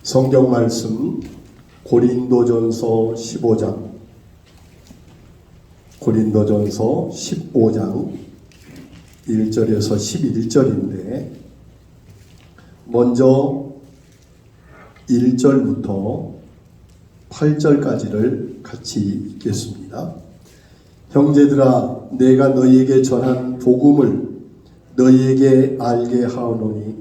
성경 말씀 고린도전서 15장 1절에서 11절인데 먼저 1절부터 8절까지를 같이 읽겠습니다. 형제들아, 내가 너희에게 전한 복음을 너희에게 알게 하오노니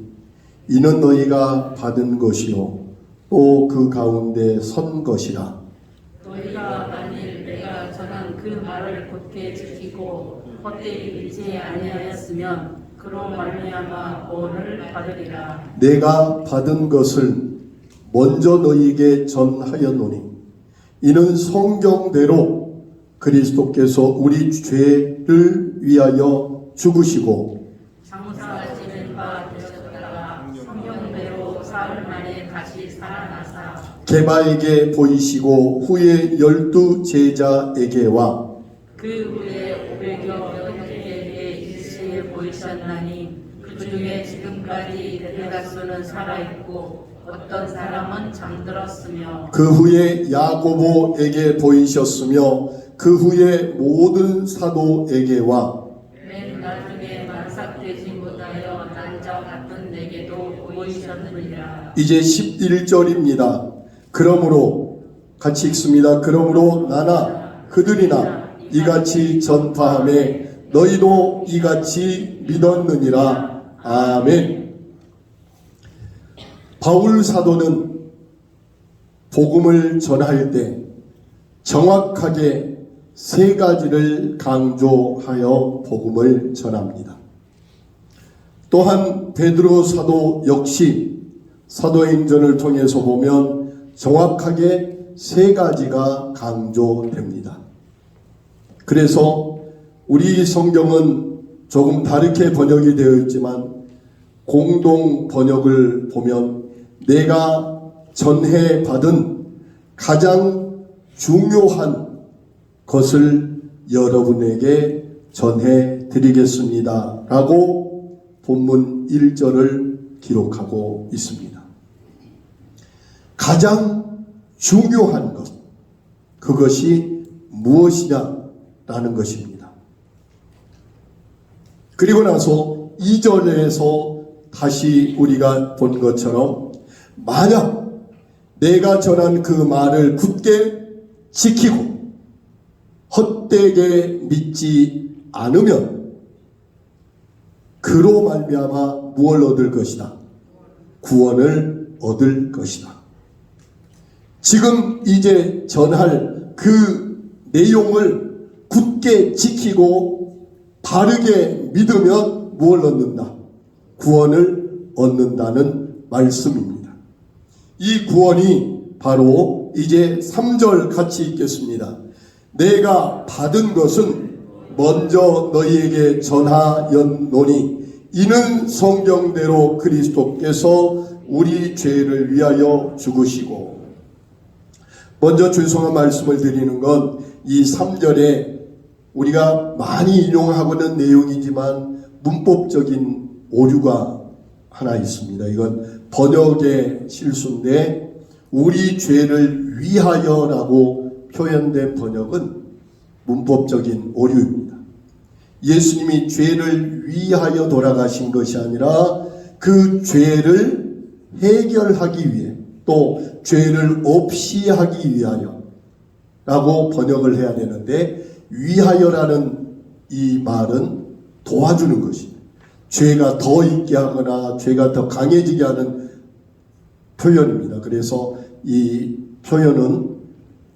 이는 너희가 받은 것이요 또 그 가운데 선 것이라. 너희가 만일 내가 전한 그 말을 곧게 지키고 헛되이 잃지 아니하였으면 그로 말미암아 구원을 받으리라. 내가 받은 것을 먼저 너희에게 전하였노니 이는 성경대로 그리스도께서 우리 죄를 위하여 죽으시고 장사 지낸 바 되셨다가 성경대로 사흘 만에 다시 살아나사 게바에게 보이시고 후에 12 제자에게와 그 후에 500여 형제에게 일시에 보이셨나니 그 중에 지금까지 대다수는 살아있고 어떤 사람은 잠들었으며 그 후에 야고보에게 보이셨으며 그 후에 모든 사도에게와 맨 나중에 만삭되지 못하여 난자 같은 내게도 보이셨느니라. 이제 11절입니다. 그러므로 같이 읽습니다. 그러므로 나나 그들이나 이같이 전파하매 너희도 이같이 믿었느니라. 아멘. 바울 사도는 복음을 전할 때 정확하게 세 가지를 강조하여 복음을 전합니다. 또한 베드로 사도 역시 사도행전을 통해서 보면 정확하게 세 가지가 강조됩니다. 그래서 우리 성경은 조금 다르게 번역이 되어 있지만 공동 번역을 보면 내가 전해 받은 가장 중요한 것을 여러분에게 전해 드리겠습니다 라고 본문 1절을 기록하고 있습니다. 가장 중요한 것, 그것이 무엇이냐라는 것입니다. 그리고 나서 2절에서 다시 우리가 본 것처럼 만약 내가 전한 그 말을 굳게 지키고 헛되게 믿지 않으면 그로 말미암아 무엇을 얻을 것이다? 구원을 얻을 것이다. 지금 이제 전할 그 내용을 굳게 지키고 바르게 믿으면 무엇을 얻는다? 구원을 얻는다는 말씀입니다. 이 구원이 바로 이제 3절 같이 읽겠습니다. 내가 받은 것은 먼저 너희에게 전하였노니 이는 성경대로 그리스도께서 우리 죄를 위하여 죽으시고. 먼저 죄송한 말씀을 드리는 건 이 3절에 우리가 많이 인용하고 있는 내용이지만 문법적인 오류가 하나 있습니다. 이건 번역의 실수인데 우리 죄를 위하여라고 표현된 번역은 문법적인 오류입니다. 예수님이 죄를 위하여 돌아가신 것이 아니라 그 죄를 해결하기 위해 또 죄를 없이 하기 위하여 라고 번역을 해야 되는데 위하여라는 이 말은 도와주는 것입니다. 죄가 더 있게 하거나 죄가 더 강해지게 하는 표현입니다. 그래서 이 표현은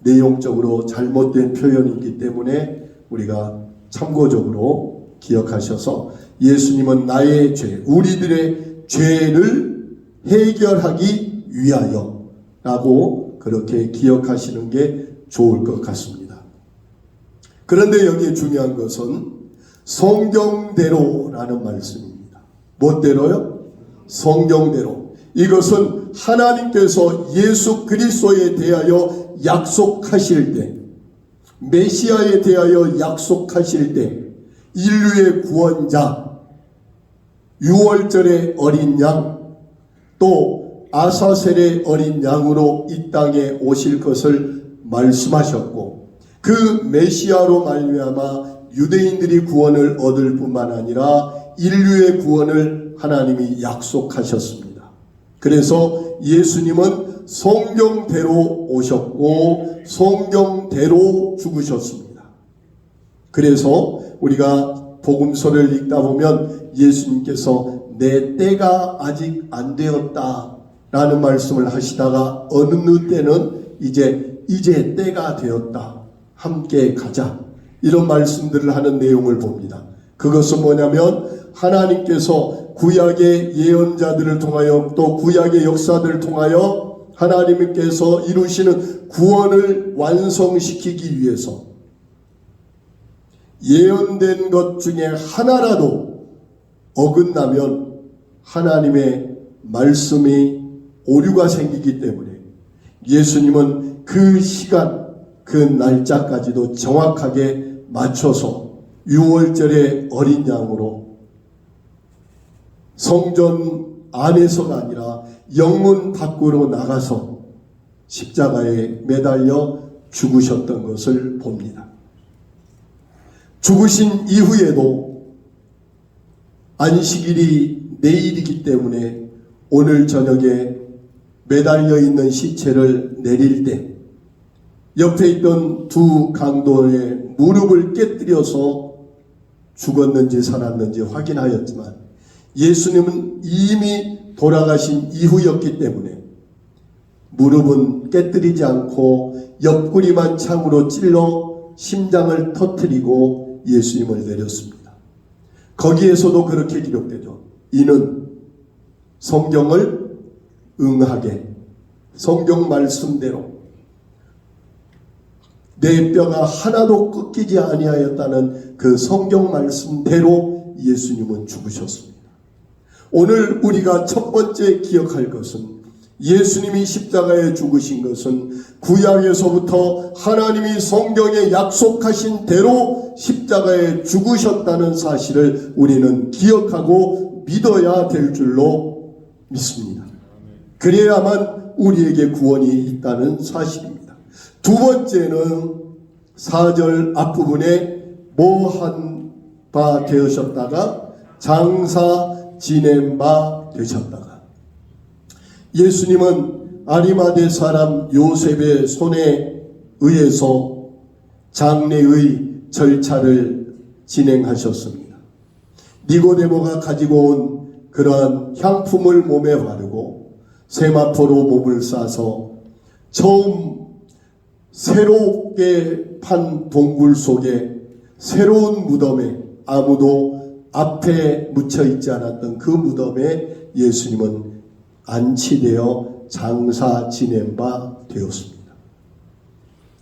내용적으로 잘못된 표현이기 때문에 우리가 참고적으로 기억하셔서 예수님은 나의 죄, 우리들의 죄를 해결하기 위하여 라고 그렇게 기억하시는 게 좋을 것 같습니다. 그런데 여기에 중요한 것은 성경대로라는 말씀입니다. 무엇대로요? 성경대로. 이것은 하나님께서 예수 그리스도에 대하여 약속하실 때, 메시아에 대하여 약속하실 때 인류의 구원자, 6월절의 어린 양, 또 아사셀의 어린 양으로 이 땅에 오실 것을 말씀하셨고, 그 메시아로 말미암아 유대인들이 구원을 얻을 뿐만 아니라 인류의 구원을 하나님이 약속하셨습니다. 그래서 예수님은 성경대로 오셨고 성경대로 죽으셨습니다. 그래서 우리가 복음서를 읽다 보면 예수님께서 내 때가 아직 안 되었다 라는 말씀을 하시다가 어느 때는 이제 때가 되었다, 함께 가자, 이런 말씀들을 하는 내용을 봅니다. 그것은 뭐냐면 하나님께서 구약의 예언자들을 통하여 또 구약의 역사들을 통하여 하나님께서 이루시는 구원을 완성시키기 위해서 예언된 것 중에 하나라도 어긋나면 하나님의 말씀이 오류가 생기기 때문에 예수님은 그 시간, 그 날짜까지도 정확하게 맞춰서 6월절의 어린 양으로 성전 안에서가 아니라 영문 밖으로 나가서 십자가에 매달려 죽으셨던 것을 봅니다. 죽으신 이후에도 안식일이 내일이기 때문에 오늘 저녁에 매달려 있는 시체를 내릴 때 옆에 있던 두 강도의 무릎을 깨뜨려서 죽었는지 살았는지 확인하였지만 예수님은 이미 돌아가신 이후였기 때문에 무릎은 깨뜨리지 않고 옆구리만 창으로 찔러 심장을 터뜨리고 예수님을 내렸습니다. 거기에서도 그렇게 기록되죠. 이는 성경을 응하게, 성경 말씀대로 내 뼈가 하나도 꺾이지 아니하였다는 그 성경 말씀대로 예수님은 죽으셨습니다. 오늘 우리가 첫 번째 기억할 것은 예수님이 십자가에 죽으신 것은 구약에서부터 하나님이 성경에 약속하신 대로 십자가에 죽으셨다는 사실을 우리는 기억하고 믿어야 될 줄로 믿습니다. 그래야만 우리에게 구원이 있다는 사실입니다. 두 번째는 4절 앞부분에 뭐한 바 되셨다가 장사 지낸 바 되셨다가, 예수님은 아리마대 사람 요셉의 손에 의해서 장례의 절차를 진행하셨습니다. 니고데모가 가지고 온 그러한 향품을 몸에 바르고 세마포로 몸을 싸서 처음 새롭게 판 동굴 속에 새로운 무덤에, 아무도 앞에 묻혀 있지 않았던 그 무덤에 예수님은 안치되어 장사 지낸 바 되었습니다.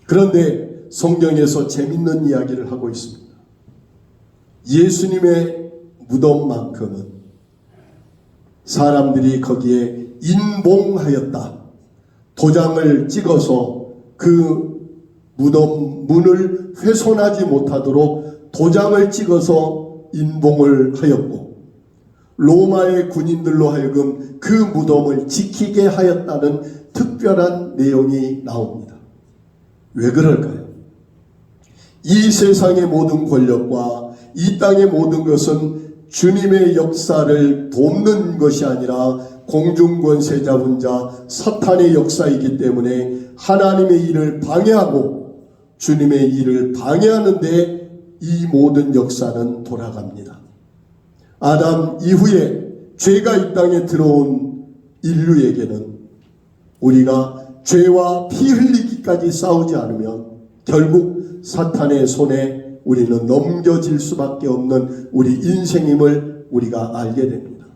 그런데 성경에서 재밌는 이야기를 하고 있습니다. 예수님의 무덤만큼은 사람들이 거기에 인봉하였다, 도장을 찍어서 그 무덤 문을 훼손하지 못하도록 도장을 찍어서 인봉을 하였고, 로마의 군인들로 하여금 그 무덤을 지키게 하였다는 특별한 내용이 나옵니다. 왜 그럴까요? 이 세상의 모든 권력과 이 땅의 모든 것은 주님의 역사를 돕는 것이 아니라 공중권세자분자 사탄의 역사이기 때문에 하나님의 일을 방해하고 주님의 일을 방해하는데 이 모든 역사는 돌아갑니다. 아담 이후에 죄가 이 땅에 들어온 인류에게는 우리가 죄와 피 흘리기까지 싸우지 않으면 결국 사탄의 손에 우리는 넘겨질 수밖에 없는 우리 인생임을 우리가 알게 됩니다.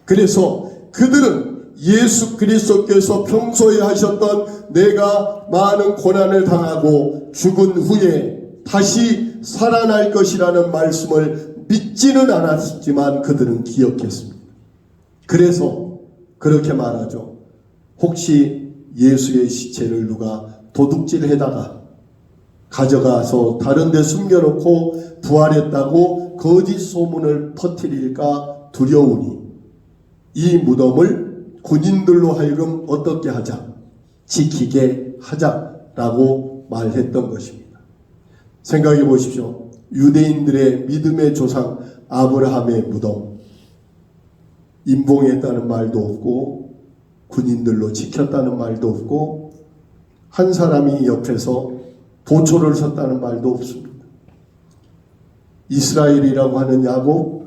그래서 그들은 예수 그리스도께서 평소에 하셨던 내가 많은 고난을 당하고 죽은 후에 다시 살아날 것이라는 말씀을 믿지는 않았지만 그들은 기억했습니다. 그래서 그렇게 말하죠. 혹시 예수의 시체를 누가 도둑질해다가 가져가서 다른 데 숨겨놓고 부활했다고 거짓 소문을 퍼뜨릴까 두려우니 이 무덤을 군인들로 하여금 어떻게 하자? 지키게 하자라고 말했던 것입니다. 생각해 보십시오. 유대인들의 믿음의 조상 아브라함의 무덤, 임봉했다는 말도 없고 군인들로 지켰다는 말도 없고 한 사람이 옆에서 보초를 섰다는 말도 없습니다. 이스라엘이라고 하는 야곱,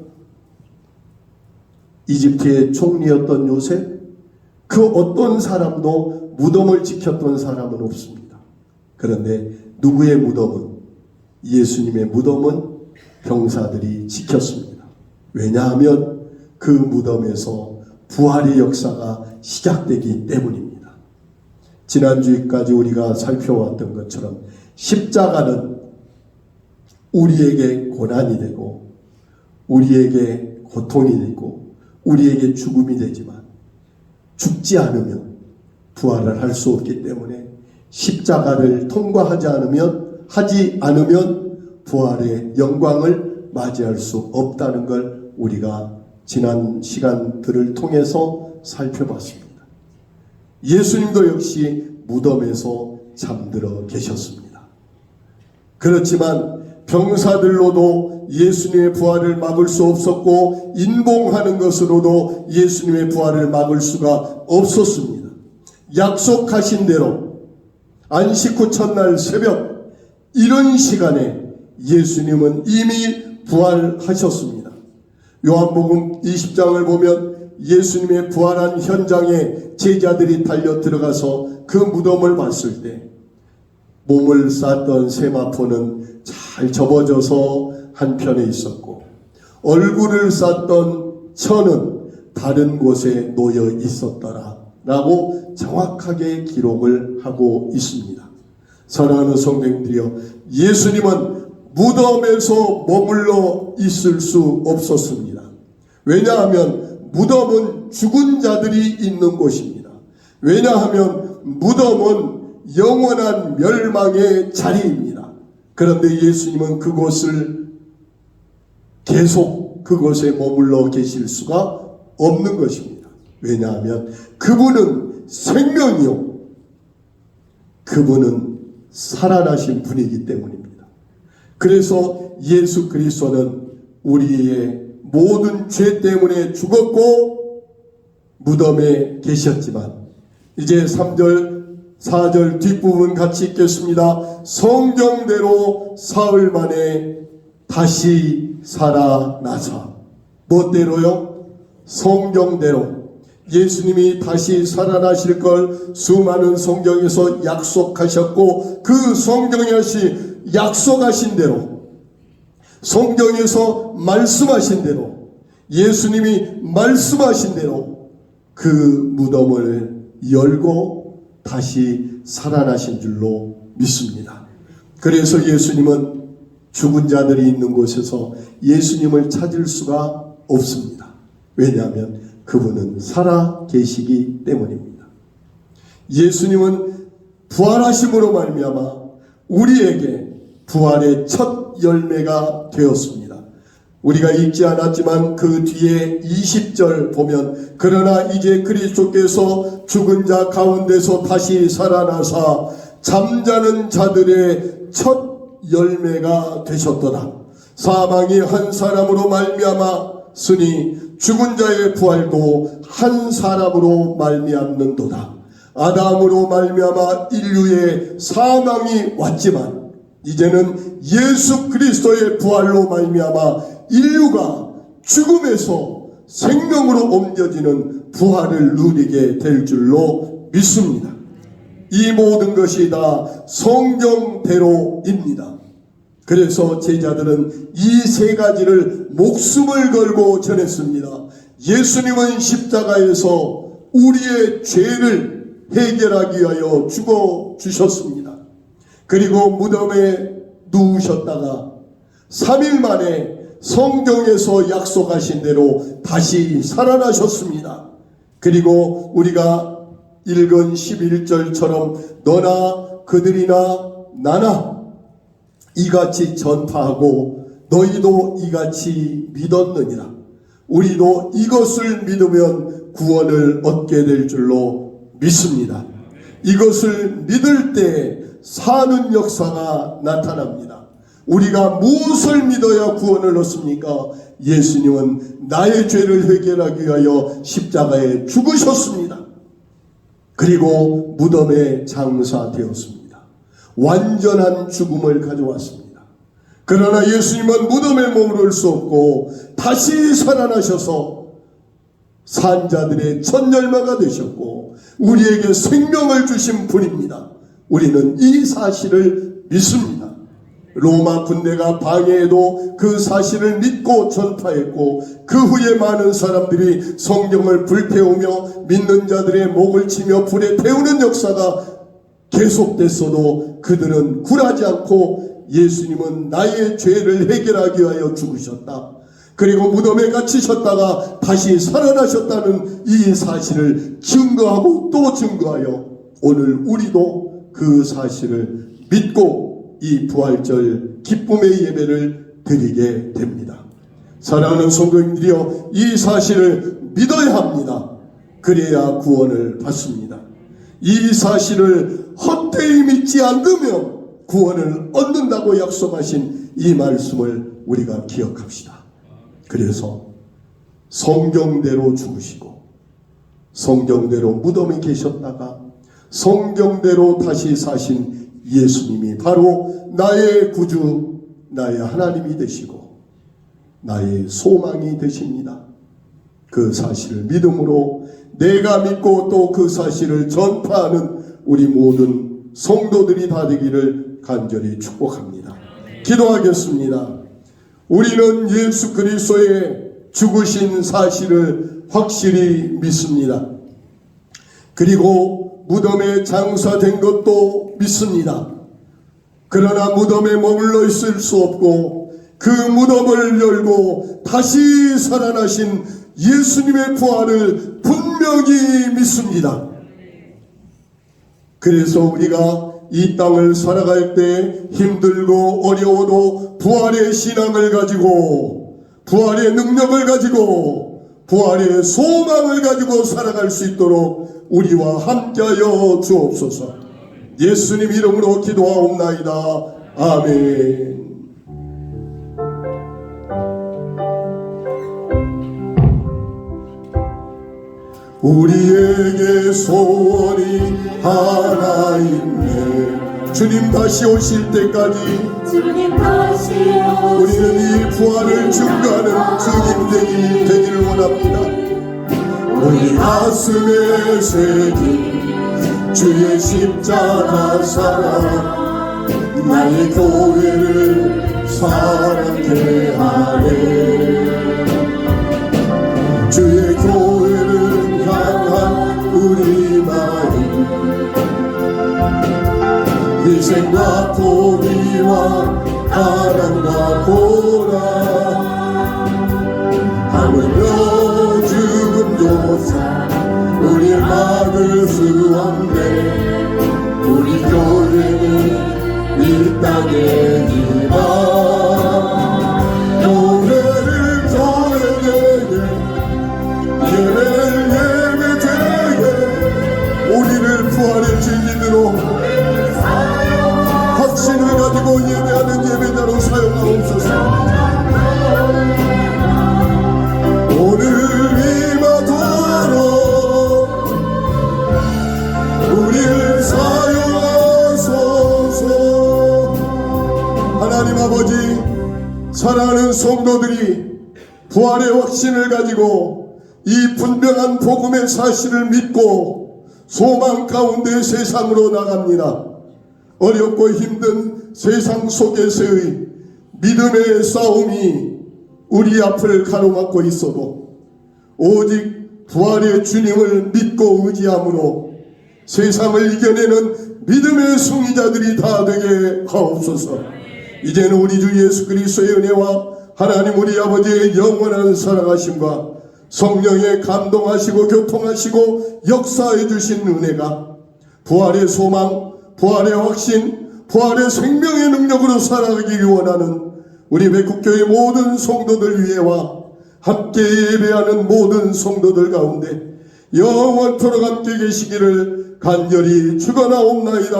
이집트의 총리였던 요셉, 그 어떤 사람도 무덤을 지켰던 사람은 없습니다. 그런데 누구의 무덤은, 예수님의 무덤은 병사들이 지켰습니다. 왜냐하면 그 무덤에서 부활의 역사가 시작되기 때문입니다. 지난주까지 우리가 살펴왔던 것처럼 십자가는 우리에게 고난이 되고 우리에게 고통이 되고 우리에게 죽음이 되지만 죽지 않으면 부활을 할 수 없기 때문에 십자가를 통과하지 않으면 부활의 영광을 맞이할 수 없다는 걸 우리가 지난 시간들을 통해서 살펴봤습니다. 예수님도 역시 무덤에서 잠들어 계셨습니다. 그렇지만 병사들로도 예수님의 부활을 막을 수 없었고 인봉하는 것으로도 예수님의 부활을 막을 수가 없었습니다. 약속하신 대로 안식 후 첫날 새벽 이런 시간에 예수님은 이미 부활하셨습니다. 요한복음 20장을 보면 예수님의 부활한 현장에 제자들이 달려 들어가서 그 무덤을 봤을 때 몸을 쌌던 세마포는 잘 접어져서 한편에 있었고 얼굴을 쌌던 천은 다른 곳에 놓여 있었더라 라고 정확하게 기록을 하고 있습니다. 사랑하는 성도님들이여, 예수님은 무덤에서 머물러 있을 수 없었습니다. 왜냐하면 무덤은 죽은 자들이 있는 곳입니다. 왜냐하면 무덤은 영원한 멸망의 자리입니다. 그런데 예수님은 그곳을 계속 그곳에 머물러 계실 수가 없는 것입니다. 왜냐하면 그분은 생명이요, 그분은 살아나신 분이기 때문입니다. 그래서 예수 그리스도는 우리의 모든 죄 때문에 죽었고 무덤에 계셨지만 이제 3절 4절 뒷부분 같이 읽겠습니다. 성경대로 사흘 만에 다시 살아나사. 뭐대로요? 성경대로. 예수님이 다시 살아나실 걸 수많은 성경에서 약속하셨고 그 성경에 약속하신 대로 성경에서 말씀하신 대로 예수님이 말씀하신 대로 그 무덤을 열고 다시 살아나신 줄로 믿습니다. 그래서 예수님은 죽은 자들이 있는 곳에서 예수님을 찾을 수가 없습니다. 왜냐하면 그분은 살아 계시기 때문입니다. 예수님은 부활하심으로 말미암아 우리에게 부활의 첫 열매가 되었습니다. 우리가 읽지 않았지만 그 뒤에 20절 보면 그러나 이제 그리스도께서 죽은 자 가운데서 다시 살아나사 잠자는 자들의 첫 열매가 되셨도다. 사망이 한 사람으로 말미암았으니 죽은 자의 부활도 한 사람으로 말미암는도다. 아담으로 말미암아 인류의 사망이 왔지만 이제는 예수 그리스도의 부활로 말미암아 인류가 죽음에서 생명으로 옮겨지는 부활을 누리게 될 줄로 믿습니다. 이 모든 것이 다 성경대로입니다. 그래서 제자들은 이 세 가지를 목숨을 걸고 전했습니다. 예수님은 십자가에서 우리의 죄를 해결하기 위하여 죽어 주셨습니다. 그리고 무덤에 누우셨다가 3일 만에 성경에서 약속하신 대로 다시 살아나셨습니다. 그리고 우리가 읽은 11절처럼 너나 그들이나 나나 이같이 전파하고 너희도 이같이 믿었느니라. 우리도 이것을 믿으면 구원을 얻게 될 줄로 믿습니다. 이것을 믿을 때 사는 역사가 나타납니다. 우리가 무엇을 믿어야 구원을 얻습니까? 예수님은 나의 죄를 해결하기 위하여 십자가에 죽으셨습니다. 그리고 무덤에 장사되었습니다. 완전한 죽음을 가져왔습니다. 그러나 예수님은 무덤에 머무를 수 없고 다시 살아나셔서 산자들의 첫 열매가 되셨고 우리에게 생명을 주신 분입니다. 우리는 이 사실을 믿습니다. 로마 군대가 방해해도 그 사실을 믿고 전파했고 그 후에 많은 사람들이 성경을 불태우며 믿는 자들의 목을 치며 불에 태우는 역사가 계속됐어도 그들은 굴하지 않고 예수님은 나의 죄를 해결하기 위하여 죽으셨다. 그리고 무덤에 갇히셨다가 다시 살아나셨다는 이 사실을 증거하고 또 증거하여 오늘 우리도 그 사실을 믿고 이 부활절 기쁨의 예배를 드리게 됩니다. 사랑하는 성도님들이여, 이 사실을 믿어야 합니다. 그래야 구원을 받습니다. 이 사실을 헛되이 믿지 않으면 구원을 얻는다고 약속하신 이 말씀을 우리가 기억합시다. 그래서 성경대로 죽으시고 성경대로 무덤에 계셨다가 성경대로 다시 사신 예수님이 바로 나의 구주, 나의 하나님이 되시고 나의 소망이 되십니다. 그 사실을 믿음으로 내가 믿고 또 그 사실을 전파하는 우리 모든 성도들이 다 되기를 간절히 축복합니다. 기도하겠습니다. 우리는 예수 그리스도의 죽으신 사실을 확실히 믿습니다. 그리고 무덤에 장사된 것도 믿습니다. 그러나 무덤에 머물러 있을 수 없고 그 무덤을 열고 다시 살아나신 예수님의 부활을 분명히 믿습니다. 그래서 우리가 이 땅을 살아갈 때 힘들고 어려워도 부활의 신앙을 가지고 부활의 능력을 가지고 부활의 소망을 가지고 살아갈 수 있도록 우리와 함께하여 주옵소서. 예수님 이름으로 기도하옵나이다. 아멘. 우리에게 소원이 하나 있네. 주님 다시 오실 때까지 우리는 이 부활을 증거하는 증인 되기를 원합니다. 우리 가슴에 새긴 주의 십자가 사랑, 나의 교회를 사랑케 하네. 주의 교회를 향한 우리 마음, 희생과 포기와 가난과 고난, 하물며 죽음조차 우리 막을 수 없네. 우리 교회는 이 땅의 희망, 교회를 교회되게, 예배를 예배되게, 우리를 부활의 증인으로 확신을 가지고 예배하는 예배자로 사용하옵소서. 오늘 임하도록 우리를 사용하소서. 하나님 아버지, 사랑하는 성도들이 부활의 확신을 가지고 이 분명한 복음의 사실을 믿고 소망 가운데 세상으로 나갑니다. 어렵고 힘든 세상 속에서의 믿음의 싸움이 우리 앞을 가로막고 있어도 오직 부활의 주님을 믿고 의지함으로 세상을 이겨내는 믿음의 승리자들이 다 되게 하옵소서. 이제는 우리 주 예수 그리스도의 은혜와 하나님 우리 아버지의 영원한 사랑하심과 성령의 감동하시고 교통하시고 역사해 주신 은혜가 부활의 소망, 부활의 확신, 부활의 생명의 능력으로 살아가기 원하는 우리 외국교회 모든 성도들 위에와 함께 예배하는 모든 성도들 가운데 영원토록 함께 계시기를 간절히 축원하옵나이다.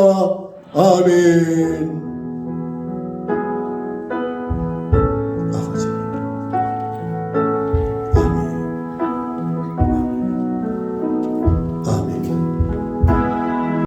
아멘.